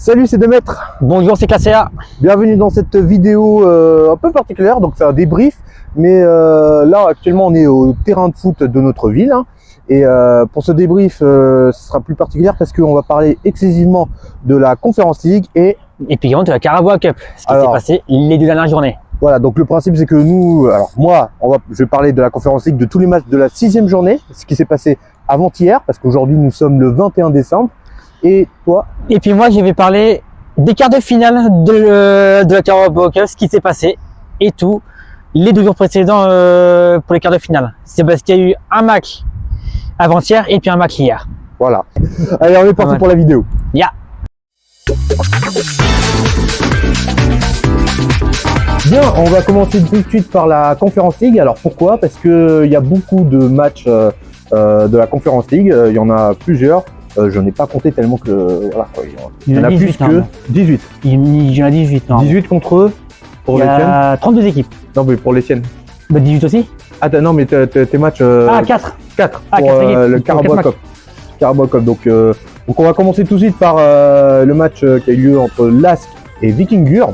Salut, c'est Demettre. Bonjour, c'est Classéa. Bienvenue dans cette vidéo un peu particulière, donc c'est un débrief. Mais là, actuellement, on est au terrain de foot de notre ville. Hein, et pour ce débrief, ce sera plus particulier parce qu'on va parler exclusivement de la Conference League et puis de la Carabao Cup, ce qui s'est passé les 2 dernières journées. Voilà, donc le principe c'est que nous, alors moi, je vais parler de la Conference League, de tous les matchs de la 6e journée, ce qui s'est passé avant-hier, parce qu'aujourd'hui nous sommes le 21 décembre. Et toi? Et puis moi, je vais parler des quarts de finale de la Carabao Cup, ce qui s'est passé et tout, les 2 jours précédents pour les quarts de finale. C'est parce qu'il y a eu un match avant-hier et puis un match hier. Voilà. Allez, on est parti pour la vidéo. Yeah. Bien, on va commencer tout de suite par la Conference League. Alors pourquoi? Parce que il y a beaucoup de matchs de la Conference League. Il y en a plusieurs. Je n'ai pas compté tellement que voilà. Il y en a 18, plus que 18. Il y en a 18. Non. 18 contre eux pour les tiennes. Il y a 32 équipes. Non, mais pour les tiennes. Bah 18 aussi. Ah non, mais tes matchs. 4. 4 Ah, pour 4 le Carabao Cup. Carabao Cup. Donc on va commencer tout de suite par le match qui a eu lieu entre LASK et Víkingur.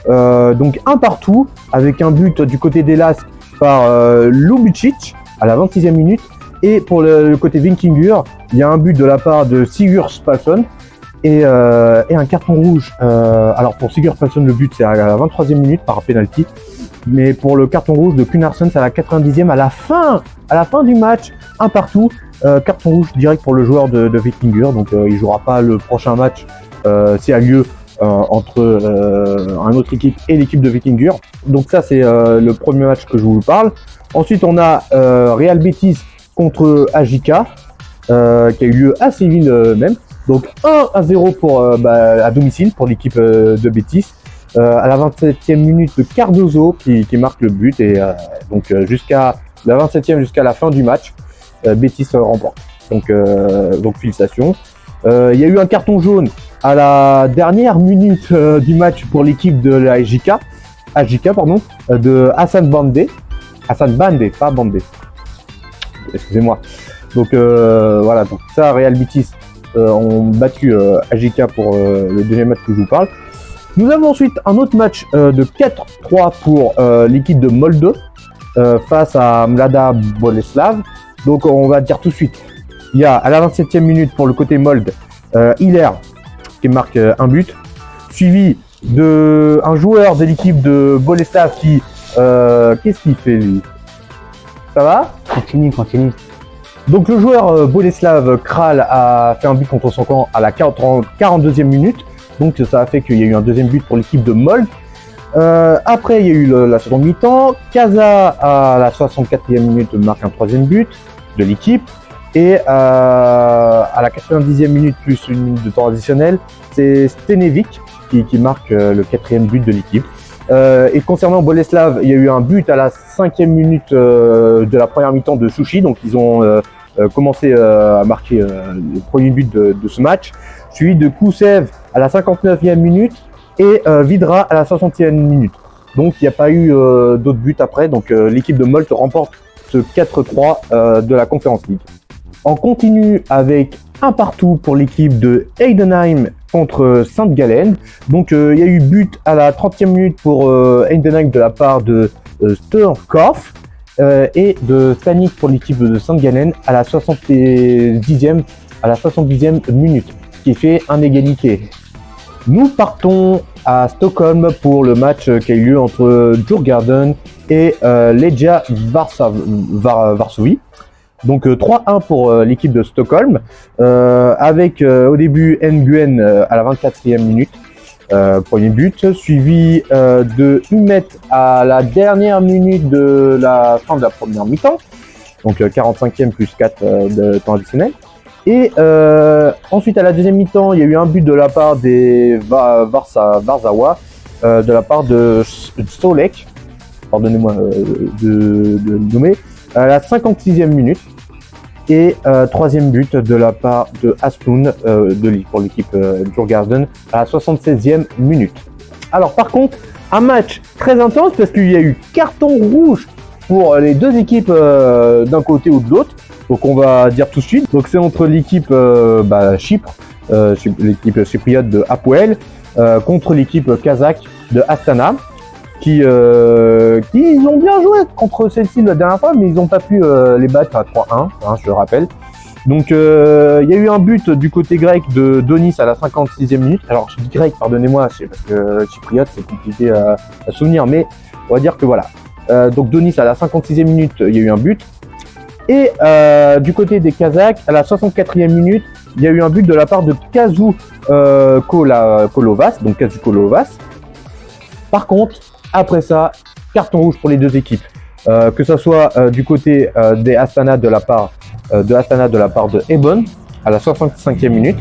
Donc un partout avec un but du côté des LASK par Lubicic à la 26e minute. Et pour le côté Víkingur, il y a un but de la part de Sigurd Passon et un carton rouge. Alors pour Sigurd Passon, le but c'est à la 23e minute par penalty. Mais pour le carton rouge de Kunarsson, c'est à la 90e, à la fin du match, un partout. Carton rouge direct pour le joueur de Víkingur. Donc il jouera pas le prochain match s'il y a lieu entre un autre équipe et l'équipe de Víkingur. Donc ça c'est le premier match que je vous parle. Ensuite on a Real Betis contre AJK qui a eu lieu à Séville même. Donc 1-0 pour à domicile pour l'équipe de Betis. À la 27e minute de Cardozo qui marque le but et donc jusqu'à la 27e jusqu'à la fin du match, Betis remporte. Donc félicitations. Il y a eu un carton jaune à la dernière minute du match pour l'équipe de la AJK de Hassan Bandé. Hassan Bandé, pas Bandé. Excusez-moi. Donc voilà, donc ça, Real Betis ont battu AJK pour le deuxième match que je vous parle. Nous avons ensuite un autre match de 4-3 pour l'équipe de Molde face à Mlada Boleslav. Donc on va dire tout de suite, il y a à la 27e minute pour le côté Molde, Hiller qui marque un but, suivi de un joueur de l'équipe de Boleslav qui qu'est-ce qu'il fait lui? Ça va? Continue. Donc le joueur Boleslav Kral a fait un but contre son camp à la 42e minute. Donc ça a fait qu'il y a eu un deuxième but pour l'équipe de Molde. Après il y a eu la seconde mi-temps. Kaza à la 64e minute marque un troisième but de l'équipe. Et à la 90e minute plus une minute de temps additionnel, c'est Stenevic qui marque le 4e but de l'équipe. Et concernant Boleslav, il y a eu un but à la 5e minute de la première mi-temps de Sushi. Donc ils ont commencé à marquer le premier but de ce match. Suivi de Kousev à la 59e minute et Vidra à la 60e minute. Donc il n'y a pas eu d'autres buts après. Donc l'équipe de Molde remporte ce 4-3 de la Conference League. On continue avec un partout pour l'équipe de Heidenheim contre Saint-Gallen. Donc il y a eu but à la 30e minute pour Heidenheim de la part de Sturkopf et de Stanik pour l'équipe de Saint-Gallen à la 70e minute, qui fait un égalité. Nous partons à Stockholm pour le match qui a eu lieu entre Djurgården et Legia Varsovie. Donc 3-1 pour l'équipe de Stockholm, avec au début Nguyen à la 24e minute, premier but, suivi de Humet à la dernière minute de la fin de la première mi-temps, donc 45e plus 4 de temps additionnel. Et ensuite à la deuxième mi-temps, il y a eu un but de la part des Varzawa, de la part de Solek, pardonnez-moi de le nommer, à la 56e minute. Et troisième but de la part de Asplund pour l'équipe Djurgården à la 76e minute. Alors par contre, un match très intense parce qu'il y a eu carton rouge pour les deux équipes d'un côté ou de l'autre. Donc on va dire tout de suite. Donc c'est entre l'équipe Chypre, l'équipe chypriote de Hapoel, contre l'équipe kazakh de Astana, qui ont bien joué contre celle-ci la dernière fois, mais ils n'ont pas pu les battre à 3-1, hein, je le rappelle. Donc il y a eu un but du côté grec de Donis à la 56e minute. Alors je dis grec, pardonnez-moi, parce que chypriote c'est compliqué à souvenir, mais on va dire que voilà. Donc Donis à la 56e minute, il y a eu un but. Et du côté des Kazakhs, à la 64e minute, il y a eu un but de la part de Kazu Kolovas, donc Kazu Kolovas. Par contre, après ça, carton rouge pour les deux équipes. Que ce soit du côté des Astana de la part de Ebon à la 65e minute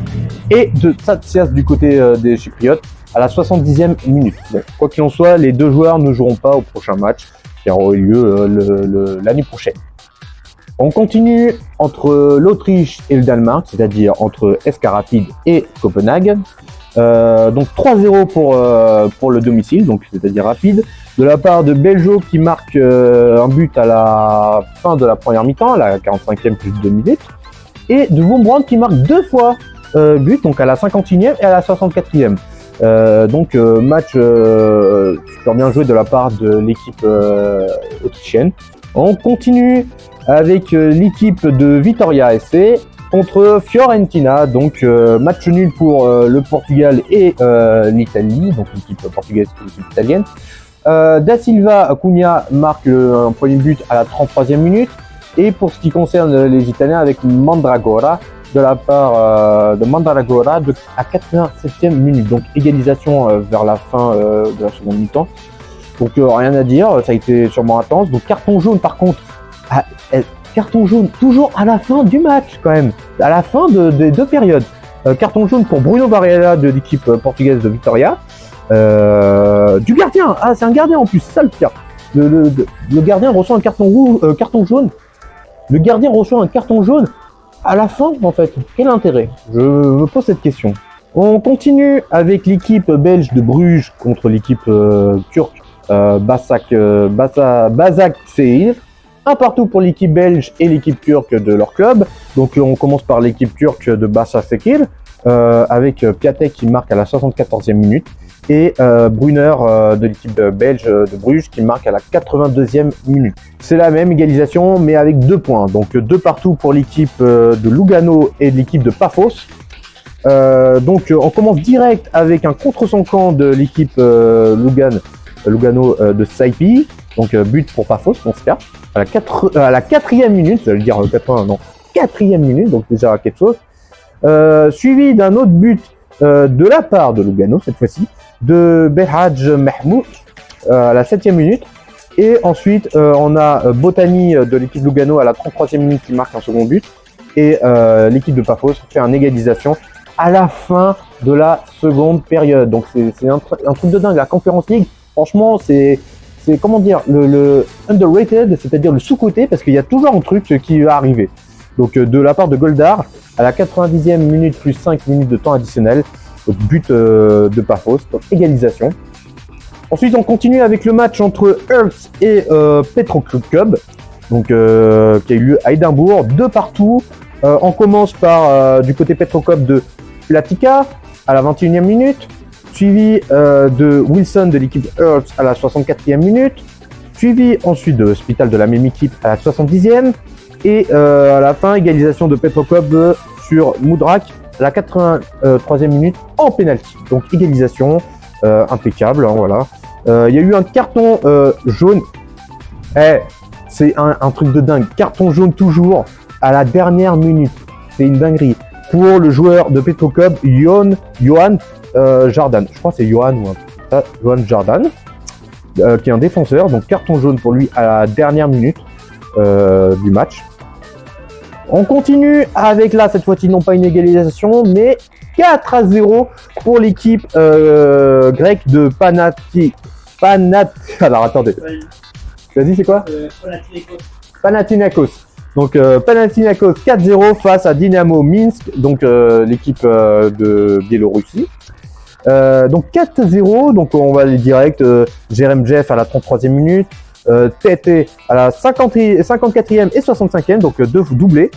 et de Tsatsias du côté des Chypriotes à la 70e minute. Bon, quoi qu'il en soit, les deux joueurs ne joueront pas au prochain match qui aura lieu l'année prochaine. On continue entre l'Autriche et le Danemark, c'est-à-dire entre SK Rapid et Copenhague. Donc 3-0 pour le domicile, donc c'est-à-dire Rapid, de la part de Beljo qui marque un but à la fin de la première mi-temps, à la 45e plus 2 minutes, et de Wurmbrand qui marque deux fois but, donc à la 51e et à la 64e. Match super bien joué de la part de l'équipe autrichienne. On continue avec l'équipe de Vitoria SC contre Fiorentina, donc match nul pour le Portugal et l'Italie, donc l'équipe portugaise et l'équipe italienne. Da Silva Cunha marque un premier but à la 33e minute, et pour ce qui concerne les Italiens, avec Mandragora de la part de Mandragora à 87e minute, donc égalisation vers la fin de la seconde mi-temps. Donc rien à dire, ça a été sûrement intense. Donc carton jaune par contre, carton jaune toujours à la fin du match quand même, à la fin des deux périodes. Carton jaune pour Bruno Varela de l'équipe portugaise de Vitoria. Du gardien, c'est un gardien en plus, ça le pire. Le gardien reçoit un carton jaune. Le gardien reçoit un carton jaune à la fin en fait. Quel intérêt? Je me pose cette question. On continue avec l'équipe belge de Bruges contre l'équipe turque Başakşehir. Un partout pour l'équipe belge et l'équipe turque de leur club. Donc on commence par l'équipe turque de Başakşehir avec Piatek qui marque à la 74e minute et Brunner de l'équipe belge de Bruges qui marque à la 82e minute. C'est la même égalisation mais avec 2 points. Donc 2 partout pour l'équipe de Lugano et de l'équipe de Paphos. On commence direct avec un contre son camp de l'équipe Lugano de Saipi. Donc but pour Paphos dans ce cas. À la 4e minute, j'allais dire 80, non, 4e minute, donc déjà quelque chose. Suivi d'un autre but de la part de Lugano, cette fois-ci, de Behaj Mahmoud à la 7e minute. Et ensuite, on a Botani de l'équipe Lugano à la 33e minute qui marque un second but. Et l'équipe de Paphos fait une égalisation à la fin de la seconde période. Donc c'est un truc de dingue. La Conference League, franchement, c'est comment dire, le underrated, c'est-à-dire le sous-côté, parce qu'il y a toujours un truc qui va arriver. Donc de la part de Goldar, à la 90e minute plus 5 minutes de temps additionnel, donc but de Paphos, donc égalisation. Ensuite, on continue avec le match entre Hertz et Petroclub, donc qui a eu lieu à Édimbourg, 2 partout. On commence par du côté Petroclub de Platica à la 21e minute. Suivi de Wilson de l'équipe Hertz à la 64e minute, suivi ensuite de Hospital de la même équipe à la 70e, et à la fin, égalisation de Petroclub sur Moudrak à la 83e minute en pénalty. Donc égalisation impeccable, hein, voilà. Il y a eu un carton jaune, c'est un truc de dingue, carton jaune toujours à la dernière minute, c'est une dinguerie. Pour le joueur de Petroclub, Johan Jordan, je crois que c'est Johan Jordan, qui est un défenseur, donc carton jaune pour lui à la dernière minute du match. On continue avec là, cette fois-ci, non pas une égalisation, mais 4-0 pour l'équipe grecque de Alors attendez, vas-y, c'est quoi? Panathinaikos. Donc Panathinaikos 4-0 face à Dynamo Minsk, donc l'équipe de Biélorussie. Donc 4-0, donc on va aller direct. Jerem Jeff à la 33e minute, TT à la 54e et 65e, donc deux doublés.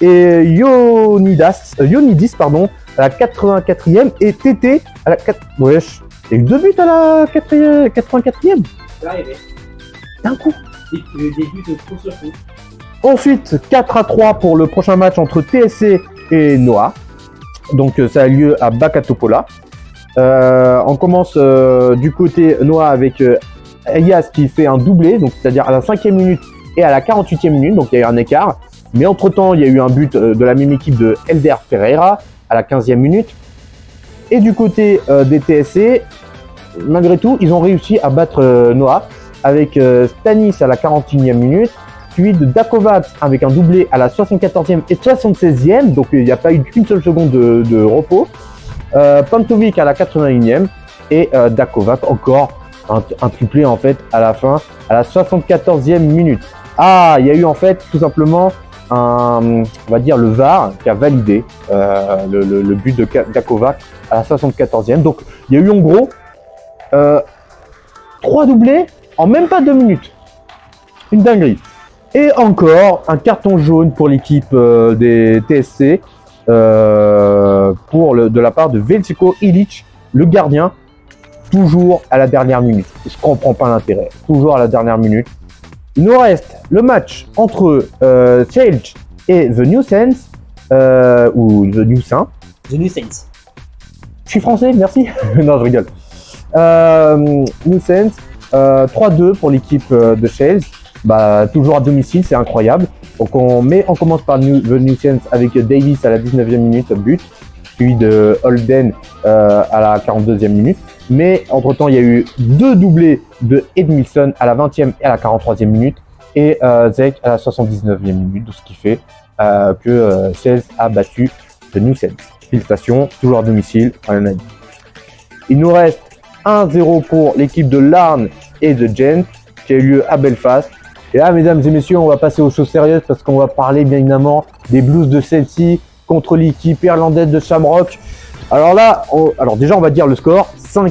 Et Ionidis pardon, à la 84e et TT à la 4... Wesh, il y a eu 2 buts à la 84e. D'un coup. Des buts de coup sur coup. Ensuite, 4-3 pour le prochain match entre TSC et Noah. Donc ça a lieu à Bakatopola. On commence du côté Noah avec Elias qui fait un doublé, donc c'est-à-dire à la 5e minute et à la 48e minute, donc il y a eu un écart. Mais entre-temps, il y a eu un but de la même équipe de Elder Ferreira à la 15e minute. Et du côté des TSC, malgré tout, ils ont réussi à battre Noah avec Stanis à la 41e minute, puis de Dakovac avec un doublé à la 74e et 76e, donc il n'y a pas eu qu'une seule seconde de repos. Pantovic à la 81e et Dakovac encore un triplé en fait à la fin, à la 74e minute. Ah, il y a eu en fait tout simplement on va dire le VAR qui a validé le but de Dakovac à la 74e. Donc il y a eu en gros 3 doublés en même pas 2 minutes. Une dinguerie. Et encore un carton jaune pour l'équipe des TSC de la part de Veljko Ilić, le gardien, toujours à la dernière minute. Je comprends pas l'intérêt. Toujours à la dernière minute. Il nous reste le match entre Chelsea et The New Saints, ou The New Saints. The New Saints. Je suis français, merci. Non, je rigole. New Saints, 3-2 pour l'équipe de Chelsea. Bah, toujours à domicile, c'est incroyable. Donc on commence par The New Saints avec Davis à la 19e minute, but. Puis de Holden à la 42e minute. Mais entre-temps, il y a eu 2 doublés de Edmilson à la 20e et à la 43e minute. Et Zek à la 79e minute. Ce qui fait que Chelsea a battu The New Saints. Félicitations, toujours à domicile, rien à dire. Il nous reste 1-0 pour l'équipe de Larne et de Gent qui a eu lieu à Belfast. Et là, mesdames et messieurs, on va passer aux choses sérieuses parce qu'on va parler bien évidemment des Blues de Chelsea contre l'équipe irlandaise de Shamrock. Alors là, déjà, on va dire le score 5-1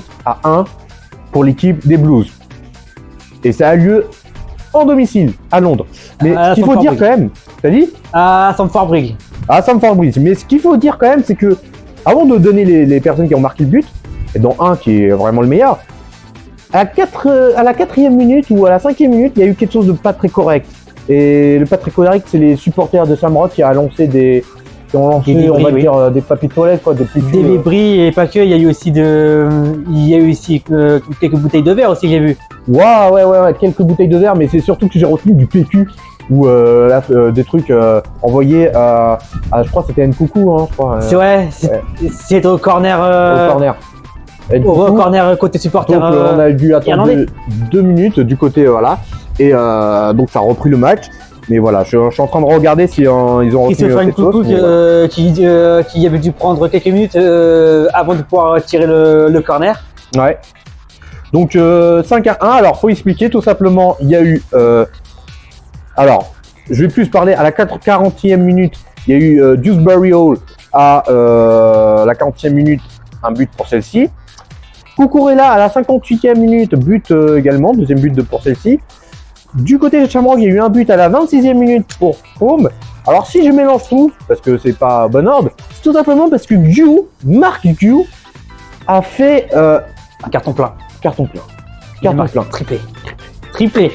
pour l'équipe des Blues. Et ça a lieu en domicile, à Londres. Mais ce qu'il faut dire quand même, t'as dit ? À Stamford Bridge. À Stamford Bridge. Mais ce qu'il faut dire quand même, c'est que avant de donner les personnes qui ont marqué le but, et dont un qui est vraiment le meilleur, à la 4e minute ou à la 5e minute, il y a eu quelque chose de pas très correct. Et le pas très correct, c'est les supporters de Shamrock qui ont lancé des papiers de toilette, quoi, des débris et pas que. Il y a eu aussi quelques bouteilles de verre aussi, j'ai vu. Ouais, quelques bouteilles de verre, mais c'est surtout que j'ai retenu du PQ ou des trucs envoyés à, je crois que c'était Nkoukou, hein, je crois. C'est vrai, c'est au corner. Au corner. Au corner côté supporter. Donc on a dû attendre 2 minutes du côté, voilà. Et donc ça a repris le match. Mais voilà, je suis en train de regarder si ils ont retenu quelque chose. Qui avait dû prendre quelques minutes avant de pouvoir tirer le corner. Ouais. Donc 5-1. Alors faut expliquer tout simplement. Il y a eu. Alors, je vais plus parler à la 40e minute. Il y a eu Dewsbury Hall à la 40e minute, un but pour celle-ci. Cucurella à la 58e minute, but également, deuxième but pour celle-ci. Du côté de Shamrock, il y a eu un but à la 26e minute pour Home. Alors si je mélange tout, parce que c'est pas bon ordre, c'est tout simplement parce que Marc Guiu a fait un carton plein. Triplé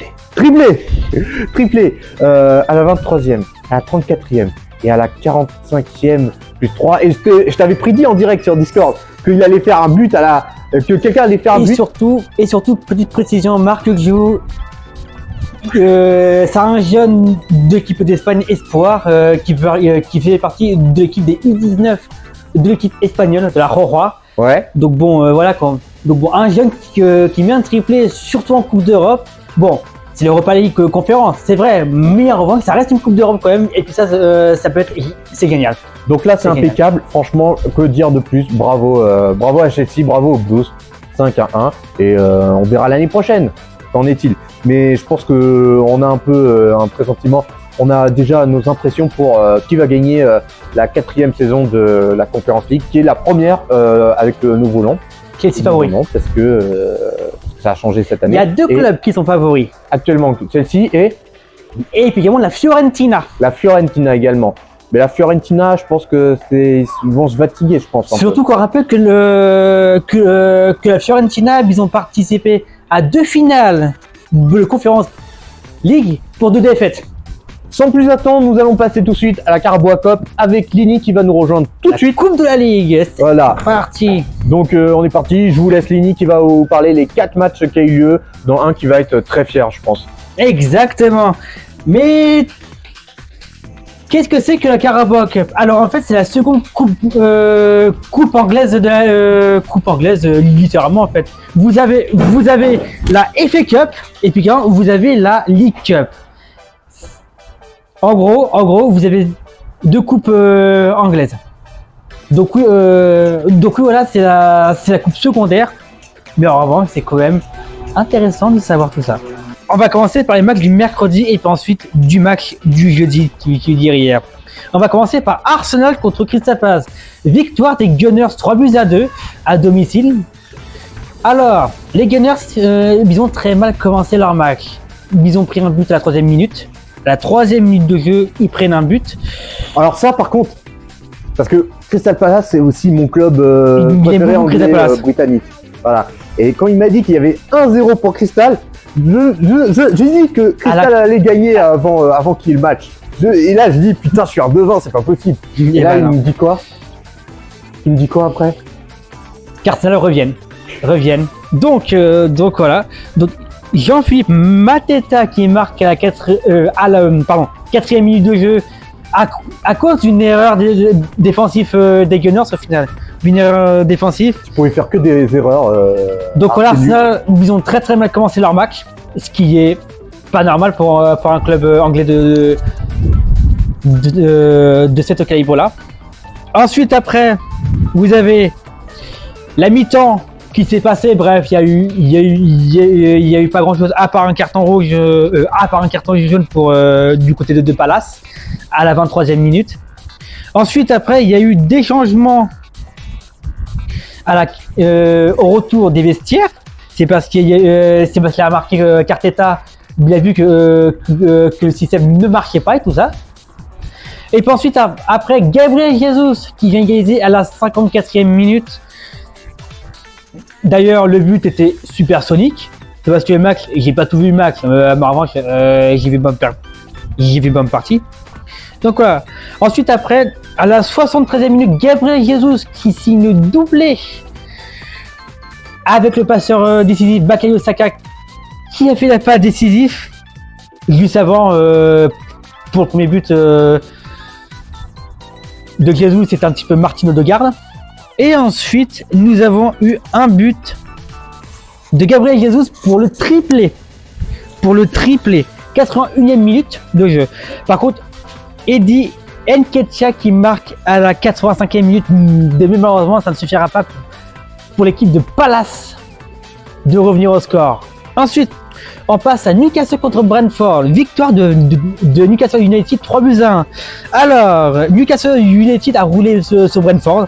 à la 23e, à la 34e et à la 45e plus 3. Et je t'avais prédit en direct sur Discord qu'il allait faire un but que quelqu'un allait faire un but. Et surtout, petite précision, Marc Guiu, c'est un jeune d'équipe d'Espagne Espoir qui fait partie de l'équipe des U19 de l'équipe espagnole de la Roja. Ouais. Donc bon, voilà quoi. Donc bon, un jeune qui met un triplé, surtout en Coupe d'Europe. Bon, c'est l'Europa League conférence, c'est vrai, mais en revanche, ça reste une Coupe d'Europe quand même. Et puis ça peut être, c'est génial. Donc là, c'est impeccable. Franchement, que dire de plus ? Bravo à Chelsea, bravo aux Blues. 5-1 et on verra l'année prochaine. Qu'en est-il ? Mais je pense que on a un peu un pressentiment. On a déjà nos impressions pour qui va gagner la 4e saison de la Conference League, qui est la première avec le nouveau nom. Chelsea favori. Parce que Ça a changé cette Il année. y a deux Et clubs qui sont favoris. actuellement, Chelsea Et puis également la Fiorentina. la Fiorentina également. Mais la Fiorentina, je pense que ils vont se fatiguer, je pense. Surtout qu'on rappelle que que la Fiorentina, ils ont participé à 2 finales de Conference League pour 2 défaites. Sans plus attendre, nous allons passer tout de suite à la Carabao Cup avec Lini qui va nous rejoindre tout de La suite. Coupe de la Ligue, c'est Voilà. parti. Donc on est parti. Je vous laisse Lini qui va vous parler les 4 matchs qui ont eu lieu, dans un qui va être très fier, je pense. Exactement. Mais qu'est-ce que c'est que la Carabao Cup? Alors en fait, c'est la seconde coupe anglaise de la coupe anglaise littéralement en fait. Vous avez la FA Cup et puis quand vous avez la League Cup. En gros, vous avez 2 coupes anglaises. Donc oui, voilà, c'est la coupe secondaire. Mais en revanche, c'est quand même intéressant de savoir tout ça. On va commencer par les matchs du mercredi et puis ensuite du match du jeudi qui est hier. On va commencer par Arsenal contre Crystal Palace. Victoire des Gunners 3-2 à domicile. Alors, les Gunners, ils ont très mal commencé leur match. Ils ont pris un but à la 3e minute. À la 3e minute de jeu, ils prennent un but. Alors ça, par contre, parce que Crystal Palace, c'est aussi mon club préféré anglais britannique. Voilà. Et quand il m'a dit qu'il y avait 1-0 pour Crystal, j'ai dit que Crystal allait gagner avant qu'il y ait le match. Et là, je dis putain, je suis à 2-20, c'est pas possible. Et là, il me dit quoi? Il me dit quoi après? Qu'Arsenal reviennent. Donc voilà. Donc Jean-Philippe Mateta qui marque à la 4e minute de jeu à cause d'une erreur défensive des Gunners au final. Une erreur défensive. Tu pouvais faire que des erreurs. Donc voilà, Arsenal, ils ont très mal commencé leur match, ce qui est pas normal pour un club anglais de cette calibre-là. Ensuite, après, vous avez la mi-temps qui s'est passée. Bref, il y a eu pas grand-chose à part un carton rouge, jaune pour du côté de Palace à la 23e minute. Ensuite, après, il y a eu des changements au retour des vestiaires. C'est parce qu'il a marqué qu'Arteta, il a vu que le système ne marchait pas et tout ça. Et puis ensuite, après, Gabriel Jesus qui vient égaliser à la 54e minute. D'ailleurs, le but était supersonique. C'est parce que le match, j'ai pas tout vu le match. Mais en revanche, j'ai vu bonne partie. Donc voilà. Ensuite, après, à la 73e minute, Gabriel Jesus qui signe le doublé avec le passeur décisif Bukayo Saka qui a fait la passe décisive juste avant pour le premier but de Jesus, c'était un petit peu Martin Odegaard. Et ensuite, nous avons eu un but de Gabriel Jesus pour le triplé. 81e minute de jeu. Par contre, Eddie Nketiah qui marque à la 85e minute, mais malheureusement, ça ne suffira pas pour l'équipe de Palace de revenir au score. Ensuite, on passe à Newcastle contre Brentford. Victoire de Newcastle United 3-1. Alors, Newcastle United a roulé sur Brentford.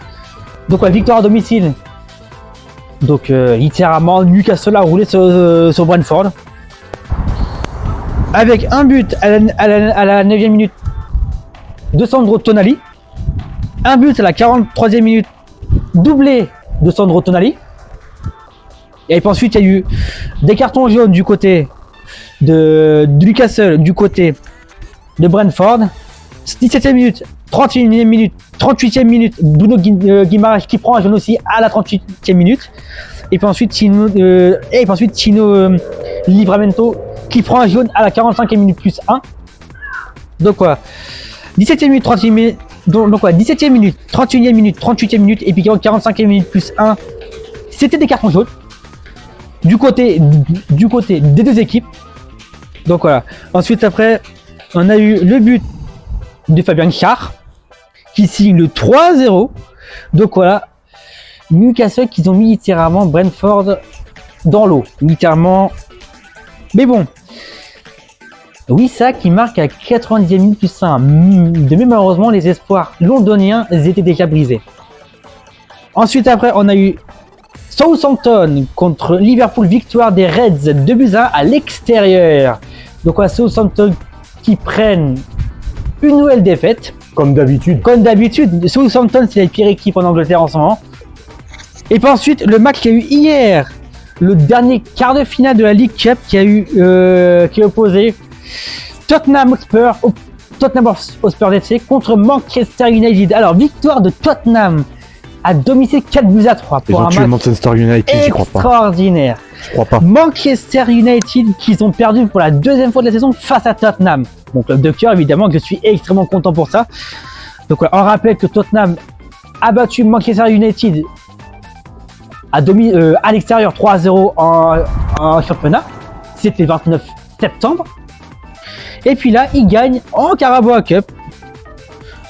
Donc, la victoire à domicile. Donc, littéralement, Newcastle a roulé sur Brentford. Avec un but à la 9e minute de Sandro Tonali. Un but à la 43e minute, doublé de Sandro Tonali. Et puis ensuite, il y a eu des cartons jaunes du côté de Newcastle, du côté de Brentford. 17e minute, 31e minute, 38e minute, Bruno Guimaraes qui prend un jaune aussi à la 38e minute. Et puis ensuite, Tino Livramento qui prend un jaune à la 45e minute plus 1. Donc voilà. 17e minute, 38e minute, donc quoi, 17e minute, 31e minute, 38e minute et puis 45e minute plus 1. C'était des cartons jaunes. Du côté des deux équipes. Donc voilà. Ensuite, après, on a eu le but de Fabien Schär qui signe le 3-0. Donc voilà. Newcastle qui ont mis littéralement Brentford dans l'eau. Littéralement. Mais bon. Wissa qui marque à 90e minute plus 1. De même, malheureusement, les espoirs londoniens étaient déjà brisés. Ensuite, après, on a eu Southampton contre Liverpool, victoire des Reds 2-1 à l'extérieur. Donc voilà, Southampton qui prennent une nouvelle défaite. Comme d'habitude. Comme d'habitude, Southampton c'est la pire équipe en Angleterre en ce moment. Et puis ensuite, le match qu'il y a eu hier, le dernier quart de finale de la League Cup qui a opposé Tottenham Hotspur FC contre Manchester United. Alors, victoire de Tottenham à domicile 4-3 pour un match Manchester United, j'y crois pas. extraordinaire. Je crois pas. Manchester United qui ont perdu pour la deuxième fois de la saison face à Tottenham. Mon club de cœur, évidemment, que je suis extrêmement content pour ça. Donc, voilà, on rappelle que Tottenham a battu Manchester United à l'extérieur 3-0 en championnat. C'était le 29 septembre. Et puis là, il gagne en Carabao Cup.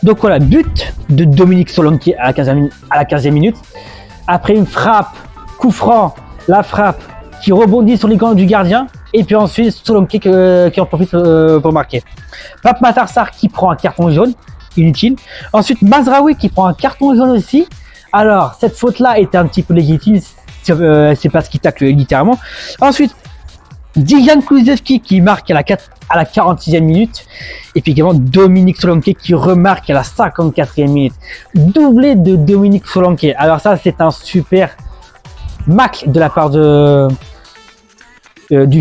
Donc voilà, but de Dominique Solanke à la 15e minute. Après une frappe, coup franc, la frappe qui rebondit sur les gants du gardien. Et puis ensuite, Solanke qui en profite pour marquer. Pape Matar Sarr qui prend un carton jaune, inutile. Ensuite, Mazraoui qui prend un carton jaune aussi. Alors, cette faute-là était un petit peu légitime. C'est parce qu'il tacle littéralement. Ensuite, Dejan Kulusevski qui marque à la 46e minute. Et puis également Dominique Solanke qui remarque à la 54e minute. Doublé de Dominique Solanke. Alors ça, c'est un super match de la part du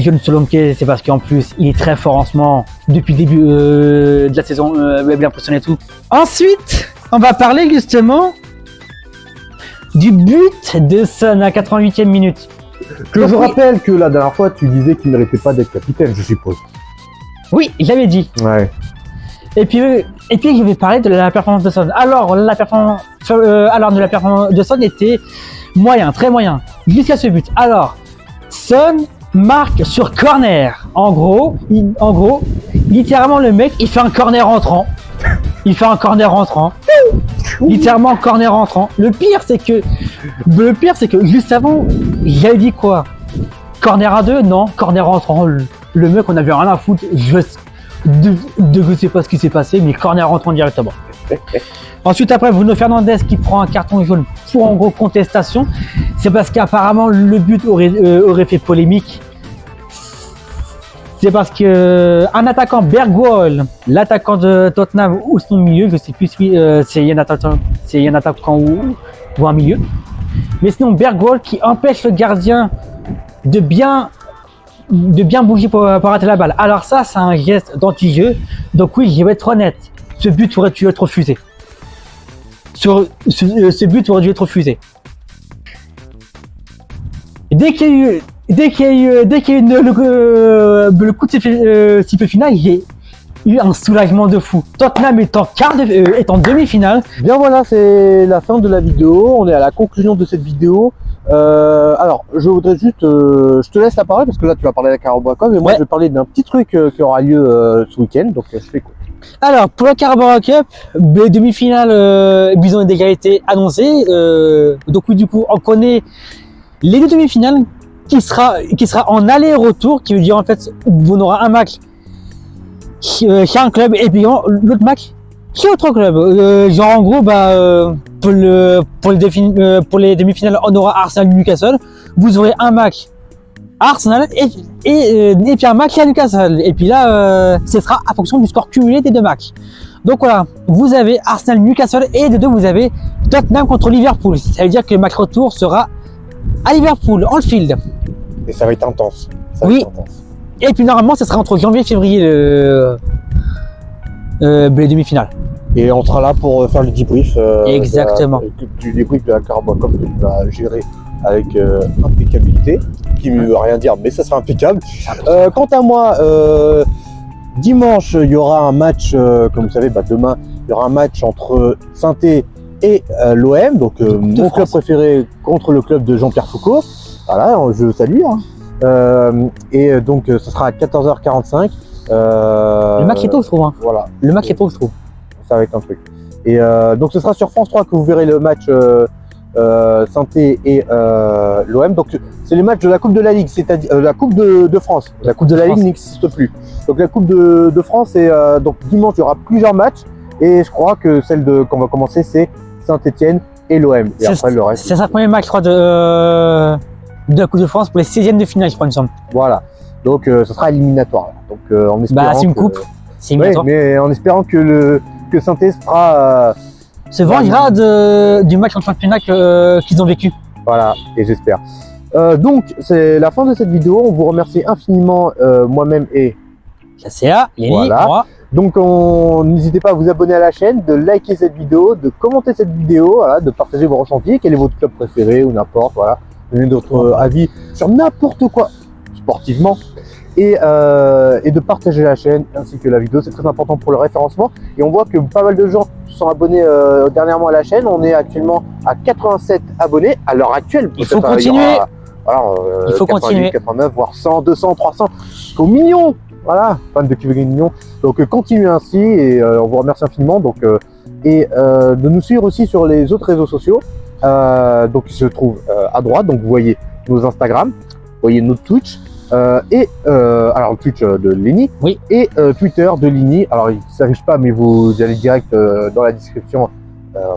jeune Solanke. C'est parce qu'en plus, il est très fort en ce moment. Depuis le début de la saison, bien impressionné et tout. Ensuite, on va parler justement du but de Son à 88e minute. Que je rappelle que la dernière fois, tu disais qu'il ne méritait pas d'être capitaine, je suppose. Oui, j'avais dit. Ouais. Et puis je vais parler de la performance de Son. Alors, la performance de Son était moyen, très moyen, jusqu'à ce but. Alors, Son marque sur corner. En gros, littéralement, le mec, il fait un corner entrant. Littéralement, corner entrant. Le pire, c'est que juste avant, j'avais dit quoi? Corner à 2? Non, corner entrant. Le mec, on avait rien à foutre. Je sais pas ce qui s'est passé, mais corner entrant directement. Ensuite, après, Bruno Fernandes qui prend un carton jaune pour en gros contestation. C'est parce qu'apparemment, le but aurait fait polémique. C'est parce que un attaquant, Bergwall, l'attaquant de Tottenham ou son milieu, je sais plus si c'est un attaquant ou un milieu. Mais sinon, Bergwall qui empêche le gardien de bien bouger pour arrêter la balle. Alors ça, c'est un geste d'anti-jeu. Donc oui, je vais être honnête. Ce but aurait dû être refusé. Ce but aurait dû être refusé. Dès qu'il y a eu le coup de sifflet final, j'ai eu un soulagement de fou. Tottenham est en demi-finale. Bien voilà, c'est la fin de la vidéo. On est à la conclusion de cette vidéo. Alors, je voudrais juste, je te laisse la parole parce que là tu vas parler de la Carabao Cup et moi je vais parler d'un petit truc qui aura lieu ce week-end. Donc je fais quoi? Alors pour la Carabao Cup, les demi-finales, ils ont déjà été annoncées. Donc oui, du coup, on connaît les deux demi-finales qui sera en aller-retour, qui veut dire en fait on aura un match chez un club et puis l'autre match chez autre club. Genre en gros, pour les demi-finales, on aura Arsenal-Newcastle. Vous aurez un match à Arsenal et puis un match à Newcastle. Et puis là, ce sera à fonction du score cumulé des deux matchs. Donc voilà, vous avez Arsenal-Newcastle et de deux vous avez Tottenham contre Liverpool. Ça veut dire que le match retour sera à Liverpool, Anfield. Et ça va être intense. Oui. Et puis normalement, ça sera entre janvier et février les demi-finales. Et on sera là pour faire le débrief. Exactement. Du débrief de la Carabao Cup que tu vas gérer avec impeccabilité, qui ne veut rien dire, mais ça sera impeccable. Quant à moi, dimanche, il y aura un match, comme vous savez, demain, il y aura un match entre Saint-Étienne et l'OM, donc mon club préféré contre le club de Jean-Pierre Foucault. Voilà, je salue. Et donc, ce sera à 14h45. Le match est tôt, je trouve. Hein. Voilà. Le match est tôt, je trouve. Ça va être un truc. Et donc, ce sera sur France 3 que vous verrez le match Saint-Étienne et l'OM. Donc, c'est les matchs de la Coupe de la Ligue, c'est-à-dire la Coupe de France. La Coupe de la Ligue n'existe plus. Donc, la Coupe de France, et donc dimanche, il y aura plusieurs matchs. Et je crois que celle qu'on va commencer, c'est Saint-Étienne et l'OM. Et après le reste. C'est sa premier match, je crois, de la Coupe de France pour les 16e de finale, je crois, il me semble. Voilà. Donc ce sera éliminatoire. Donc en espérant. Bah, c'est une coupe. C'est Ouais, éliminatoire. mais en espérant que Saint-Etienne fera. Se vengera du match en championnat qu'ils ont vécu. Voilà, et j'espère. Donc c'est la fin de cette vidéo. On vous remercie infiniment, moi-même et. La CA, Lenny, Voilà. moi. Donc n'hésitez pas à vous abonner à la chaîne, de liker cette vidéo, de commenter cette vidéo, voilà, de partager vos ressentis, quel est votre club préféré ou n'importe, voilà, donner votre avis sur n'importe quoi sportivement et de partager la chaîne ainsi que la vidéo, c'est très important pour le référencement et on voit que pas mal de gens se sont abonnés dernièrement à la chaîne, on est actuellement à 87 abonnés à l'heure actuelle. Il faut Peut-être, continuer. Il faut 88, continuer. 89, voire 100, 200, 300, jusqu'aux millions. Voilà, fan de QV Mignon. Donc continuez ainsi et on vous remercie infiniment. Donc de nous suivre aussi sur les autres réseaux sociaux. Donc ils se trouvent à droite. Donc vous voyez nos Instagram, vous voyez notre Twitch alors le Twitch de Lenny Oui. et Twitter de Lenny. Alors il ne s'affiche pas, mais vous allez direct dans la description.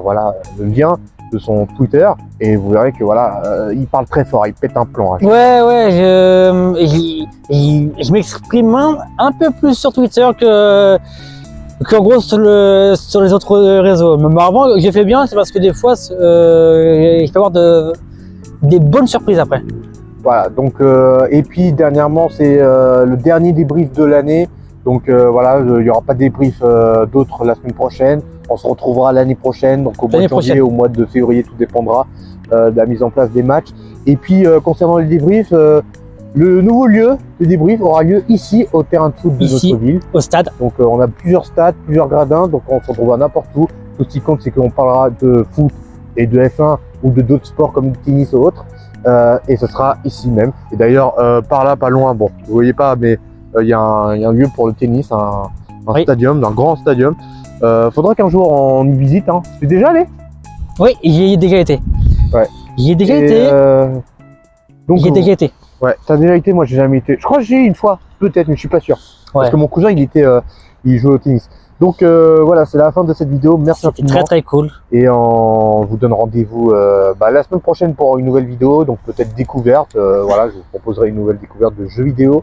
Voilà le lien de son Twitter et vous verrez que voilà il parle très fort, il pète un plomb. Ouais, je m'exprime un peu plus sur Twitter qu'en gros sur les autres réseaux. Mais avant, j'ai fait bien, c'est parce que des fois, je peux avoir des bonnes surprises après. Voilà, donc et puis dernièrement c'est le dernier débrief de l'année. Donc voilà, il n'y aura pas de débrief d'autres la semaine prochaine. On se retrouvera l'année prochaine, donc au mois de janvier, au mois de février, tout dépendra de la mise en place des matchs. Et puis concernant les débriefs, le nouveau lieu de débrief aura lieu ici au terrain de foot de notre ville. Au stade. Donc on a plusieurs stades, plusieurs gradins, donc on se retrouvera n'importe où. Tout ce qui compte, c'est qu'on parlera de foot et de F1 ou de d'autres sports comme le tennis ou autres. Et ce sera ici même. Et d'ailleurs, par là, pas loin, bon, vous voyez pas, mais il y a un lieu pour le tennis, un stadium, un grand stadium. Faudra qu'un jour on y visite. Hein. Tu es déjà allé? Oui, j'y ai déjà été. Ouais. J'y ai déjà été. Donc, j'y ai déjà été. Ouais, t'as déjà été, moi j'ai jamais été. Je crois que j'ai eu une fois, peut-être, mais je suis pas sûr. Ouais. Parce que mon cousin il jouait au tennis. Donc voilà, c'est la fin de cette vidéo. Merci infiniment. C'était très cool. Et on vous donne rendez-vous la semaine prochaine pour une nouvelle vidéo, donc peut-être découverte. Voilà, je vous proposerai une nouvelle découverte de jeux vidéo.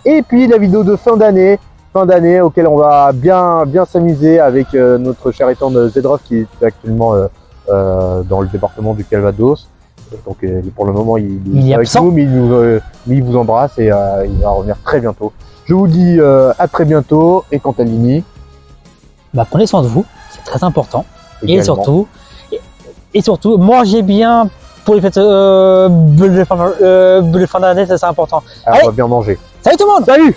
Et puis la vidéo de fin d'année auquel on va bien s'amuser avec notre cher étendre Zedrov qui est actuellement dans le département du Calvados. Donc pour le moment il est avec nous, mais il vous embrasse et il va revenir très bientôt. Je vous dis à très bientôt et quant à Lenny, prenez soin de vous, c'est très important. Également. Et surtout, mangez bien pour les fêtes de fin d'année, c'est important. Alors, on va bien manger. Salut tout le monde. Salut.